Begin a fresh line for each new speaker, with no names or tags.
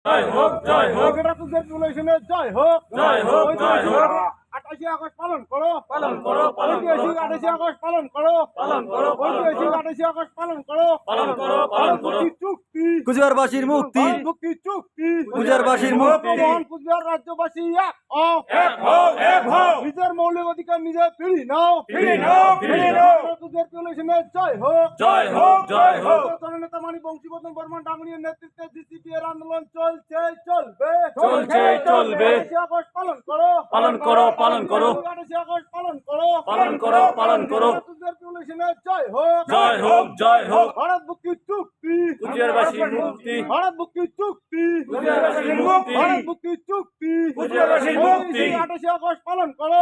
জয় হোক জয় হোক
রেগুলেশনের জয় হোক
জয় হোক জয় হোক
28 আগস্ট পালন করো
পালন করো পালন করো
28 আগস্ট পালন করো
পালন করো পালন করো
28 আগস্ট পালন করো
পালন করো পালন করো
চুক্তি
কুচবিহারবাসীর মুক্তি
মুক্তি চুক্তি
কুচবিহারবাসীর মুক্তি
মহান কুচবিহার রাজ্যবাসী
এক হও এক হও
নিজের মৌলিক অধিকার নিজে ফিরি নাও
ফিরে নাও ফিরে নাও
রেগুলেশনের জয় হোক
জয় হোক জয় হোক
জননেতা মানি বংশীবর্ধন বর্মন ডাঙ্গুরিয়ার নেতৃত্বে জিসিপি এর আন্দোলন চলছে চলবে
চলছে চলবে
28 আগস্ট পালন করো
পালন করো পালন করো
28 আগস্ট পালন করো
পালন করো পালন করো
রেগুলেশনের জয় হোক
জয় হোক জয় হোক
ভারত মুক্তি চুক্তি
কুচবিহারবাসীর মুক্তি
ভারত মুক্তি চুক্তি
কুচবিহারবাসীর মুক্তি
ভারত মুক্তি চুক্তি
কুচবিহারবাসীর মুক্তি
28 আগস্ট পালন করো